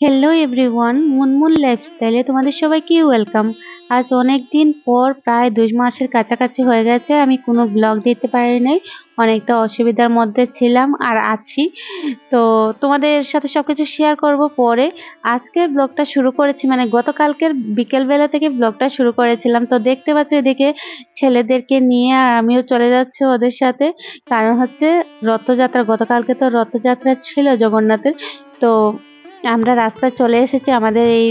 Hello everyone, Munmun লাইফস্টাইলে তোমাদের সবাইকে ওয়েলকাম। আজ অনেক দিন পর প্রায় ২ মাসের কাছাকাছি হয়ে গেছে আমি কোনো ব্লগ দিতে পারি নাই। অনেকটা অসুবিধার মধ্যে ছিলাম আর আছি। তো তোমাদের সাথে সবকিছু শেয়ার করব পরে। আজকের ব্লগটা শুরু করেছি মানে গতকালকের বিকেলবেলা থেকে ব্লগটা শুরু করেছিলাম। তো দেখতে পাচ্ছ এদিকে ছেলেদেরকে নিয়ে আর আমিও চলে যাচ্ছি ওদের সাথে। কারণ হচ্ছে রথযাত্রা, গতকালকে তো রথযাত্রা ছিল জগন্নাথের। তো আমরা রাস্তায় চলে এসেছি আমাদের এই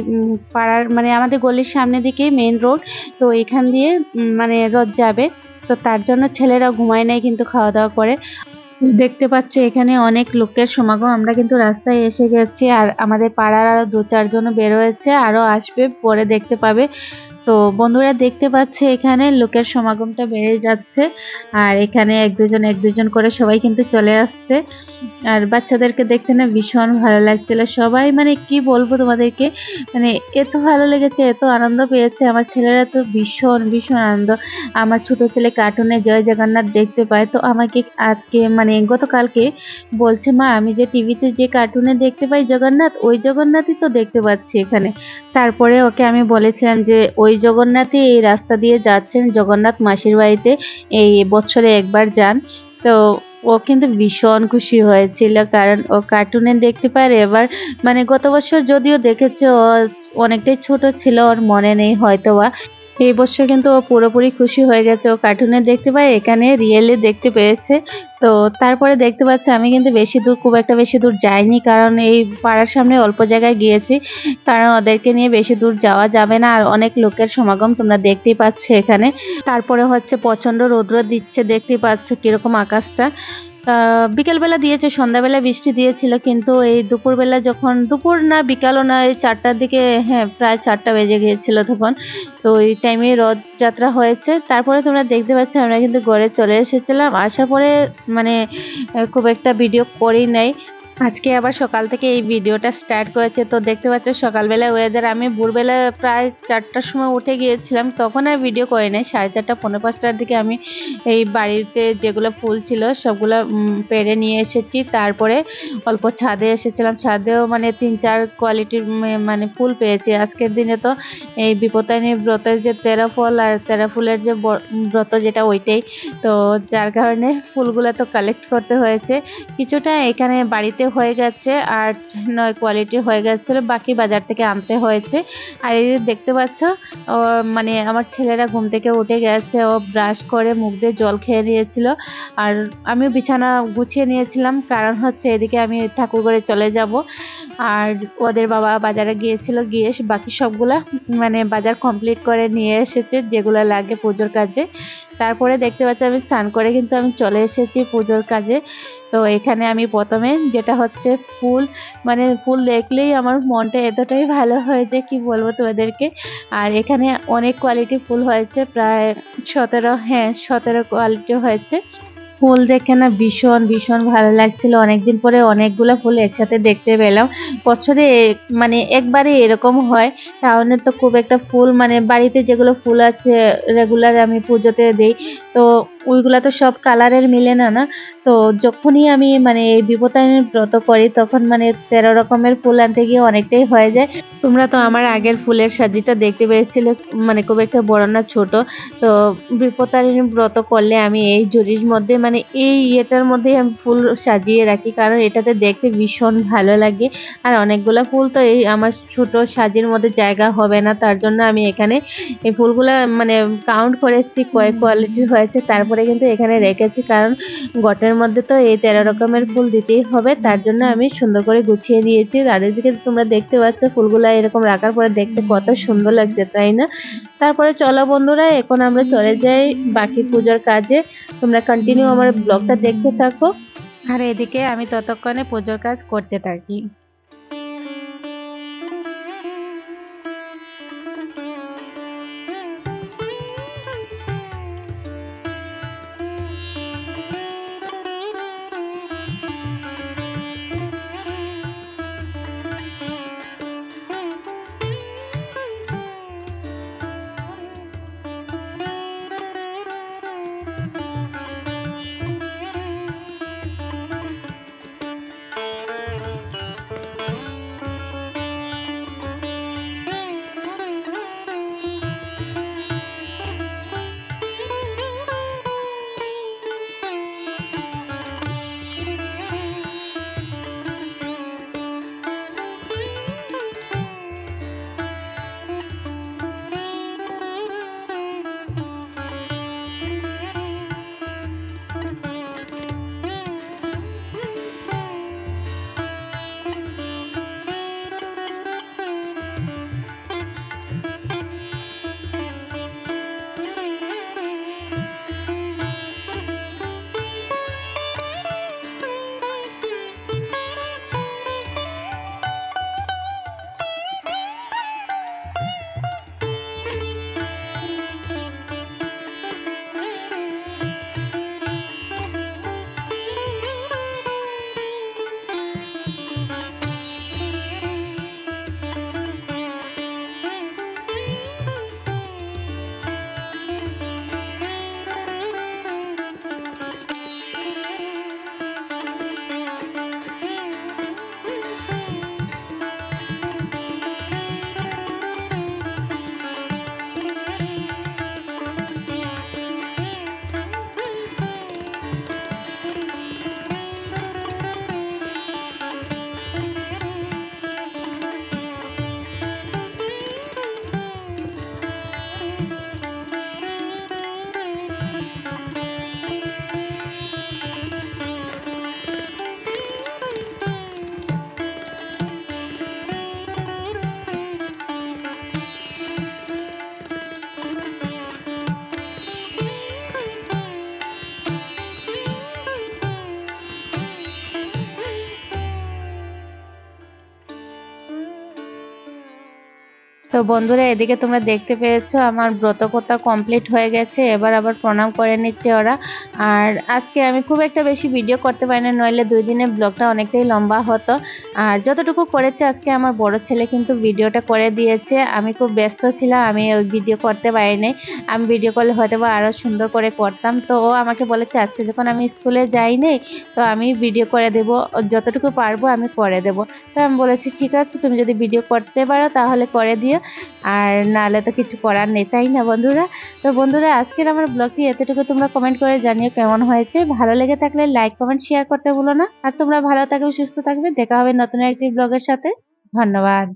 পাড়ার মানে আমাদের গলির সামনের দিকেই মেইন রোড। তো এখান দিয়ে মানে রথ যাবে। তো তার জন্য ছেলেরা ঘুমায় নাই কিন্তু খাওয়া-দাওয়া করে। দেখতে পাচ্ছ এখানে অনেক লোকের সমাগম। আমরা কিন্তু রাস্তায় এসে গেছি আর আমাদের পাড়ার আরো ২-৪ জনও বের হয়েছে, আরো আসবে, পরে দেখতে পাবে। তো বন্ধুরা দেখতে পাচ্ছে এখানে লোকের সমাগমটা বেড়ে যাচ্ছে আর এখানে এক দুজন করে সবাই কিন্তু চলে আসছে। আর বাচ্চাদেরকে দেখতে না ভীষণ ভালো লাগছিল। সবাই মানে কি বলবো তোমাদেরকে, মানে এত ভালো লেগেছে, এত আনন্দ পেয়েছে। আমার ছেলেরা তো ভীষণ আনন্দ। আমার ছোট ছেলে কার্টুনে জয় জগন্নাথ দেখতে পায়, তো আমাকে আজকে মানে গতকালকে বলছে, মা আমি যে টিভিতে যে কার্টুনে দেখতে পাই জগন্নাথ, ওই জগন্নাথই তো দেখতে পাচ্ছি এখানে। তারপরে ওকে আমি বলেছিলাম যে ওই জগন্নাথই এই রাস্তা দিয়ে যাচ্ছেন, জগন্নাথ মাসির বাড়িতে এই বছরে একবার যান। তো ও কিন্তু ভীষণ খুশি হয়েছিল, কারণ ও কার্টুনে দেখতে পারে। এবার মানে গত বছর যদিও দেখেছে, ও অনেকটাই ছোট ছিল, ওর মনে নেই হয়তোবা। এই বছর কিন্তু ও পুরোপুরি খুশি হয়ে গেছে, ও কার্টুনে দেখতে পায়, এখানে রিয়েলি দেখতে পেয়েছে। তো তারপরে দেখতে পাচ্ছে আমি কিন্তু খুব একটা বেশি দূর যাইনি, কারণ এই পাড়ার সামনে অল্প জায়গায় গিয়েছি, কারণ ওদেরকে নিয়ে বেশি দূর যাওয়া যাবে না আর অনেক লোকের সমাগম তোমরা দেখতেই পাচ্ছ এখানে। তারপরে হচ্ছে প্রচন্ড রৌদ্র দিচ্ছে, দেখতেই পাচ্ছ কিরকম আকাশটা। বিকেলবেলা দিয়েছে, সন্ধ্যাবেলা বৃষ্টি দিয়েছিল, কিন্তু এই দুপুরবেলা, যখন দুপুর না বিকালও না, এই ৪টার দিকে, হ্যাঁ প্রায় ৪টা বেজে গিয়েছিল তখন। তো এই টাইমে রথযাত্রা হয়েছে। তারপরে তোমরা দেখতে পাচ্ছ আমরা কিন্তু ঘরে চলে এসেছিলাম। আসার পরে মানে খুব একটা ভিডিও করি নাই। আজকে আবার সকাল থেকে এই ভিডিওটা স্টার্ট করেছে। তো দেখতে পাচ্ছ সকালবেলা ওয়েদার, আমি ভোরবেলা প্রায় ৪টার সময় উঠে গিয়েছিলাম, তখন আর ভিডিও করি নাই। ৪:৩০ পৌনে ৫টার দিকে আমি এই বাড়িতে যেগুলো ফুল ছিল সবগুলো পেড়ে নিয়ে এসেছি। তারপরে অল্প ছাদে এসেছিলাম, ছাদেও মানে ৩-৪ কোয়ালিটির মানে ফুল পেয়েছি। আজকের দিনে তো এই বিপত্তারিণী ব্রতের যে ১৩ ফল আর ১৩ ফুলের যে ব্রত যেটা, ওইটাই। তো যার কারণে ফুলগুলো তো কালেক্ট করতে হয়েছে। কিছুটা এখানে বাড়িতে হয়ে গেছে, ৮-৯ কোয়ালিটির হয়ে গেছিল, বাকি বাজার থেকে আনতে হয়েছে। আর এই যে দেখতে পাচ্ছ, ও মানে আমার ছেলেরা ঘুম থেকে উঠে গেছে, ও ব্রাশ করে মুখ দিয়ে জল খেয়ে নিয়েছিল। আর আমি বিছানা গুছিয়ে নিয়েছিলাম, কারণ হচ্ছে এদিকে আমি ঠাকুরঘরে চলে যাব। আর ওদের বাবা বাজারে গিয়েছিল, গিয়ে বাকি সবগুলা মানে বাজার কমপ্লিট করে নিয়ে এসেছে যেগুলো লাগে পুজোর কাজে। তারপরে দেখতে পাচ্ছি আমি স্নান করে কিন্তু আমি চলে এসেছি পুজোর কাজে। তো এখানে আমি প্রথমে যেটা হচ্ছে ফুল, মানে ফুল দেখলেই আমার মনটা এতটাই ভালো হয়ে যায় কি বলবো তোমাদেরকে। আর এখানে অনেক কোয়ালিটি ফুল হয়েছে, প্রায় ১৭, হ্যাঁ ১৭ কোয়ালিটি হয়েছে। ফুল দেখে না ভীষণ ভালো লাগছিল। অনেকদিন পরে অনেকগুলো ফুল একসাথে দেখতে পেলাম। বছরে মানে একবারই এরকম হয়। টাউনে তো খুব একটা ফুল মানে বাড়িতে যেগুলো ফুল আছে রেগুলার আমি পুজোতে দেই, তো ওইগুলা তো সব কালারের মিলে না না। তো যখনই আমি মানে এই বিপত্তারিণীর ব্রত করি, তখন মানে ১৩ রকমের ফুল আনতে গিয়ে অনেকটাই হয়ে যায়। তোমরা তো আমার আগের ফুলের সাজিটা দেখতে পেয়েছিলে, মানে খুব একটা বড় না ছোট। তো বিপত্তারিণী ব্রত করলে আমি এই ঝুড়ির মধ্যে মানে এই ইয়েটার মধ্যেই আমি ফুল সাজিয়ে রাখি, কারণ এটাতে দেখতে ভীষণ ভালো লাগে। আর অনেকগুলো ফুল তো এই আমার ছোট সাজির মধ্যে জায়গা হবে না, তার জন্য আমি এখানে এই ফুলগুলা মানে কাউন্ট করেছি কয়েক কোয়ালিটির হয়েছে, তারপরে কিন্তু এখানে রেখেছি, কারণ গটের মধ্যে তো এই ১৩ রকমের ফুল দিতেই হবে, তার জন্য আমি সুন্দর করে গুছিয়ে নিয়েছি। আর এদিকে তোমরা দেখতে পাচ্ছ ফুলগুলা এরকম রাখার পরে দেখতে কত সুন্দর লাগছে, তাই না? তারপরে চলো বন্ধুরা, এখন আমরা চলে যাই বাকি পুজোর কাজে। তোমরা কন্টিনিউ আমার ব্লগটা দেখতে থাকো, আর এদিকে আমি ততক্ষণে পুজোর কাজ করতে থাকি। বন্ধুরা এদিকে তোমরা দেখতে পেয়েছো আমার ব্রতকথা কমপ্লিট হয়ে গেছে, এবার আবার প্রণাম করে নিচ্ছে ওরা। আর আজকে আমি খুব একটা বেশি ভিডিও করতে পারি না, নইলে 2 দিনের ব্লগটা অনেকটাই লম্বা হতো। আর যতটুকু করেছে আজকে আমার বড় ছেলে কিন্তু ভিডিওটা করে দিয়েছে। আমি খুব ব্যস্ত ছিলাম, আমি ওই ভিডিও করতে পারিনি। আমি ভিডিও করলে হয়তো বা আরও সুন্দর করে করতাম। তো ও আমাকে বলেছে আজকে যখন আমি স্কুলে যাইনি তো আমি ভিডিও করে দেবো, যতটুকু পারবো আমি করে দেবো। তো আমি বলেছি ঠিক আছে, তুমি যদি ভিডিও করতে পারো তাহলে করে দিও, আর নাহলে তো কিছু করার নেই, তাই না বন্ধুরা? তো বন্ধুরা আজকের আমার ব্লগটি এতটুকু, তোমরা কমেন্ট করে জানিও কেমন হয়েছে। ভালো লেগে থাকলে লাইক কমেন্ট শেয়ার করতে ভুলো না। আর তোমরা ভালো থাকবে, সুস্থ থাকবে, দেখা হবে নতুন একটি ব্লগের সাথে। ধন্যবাদ।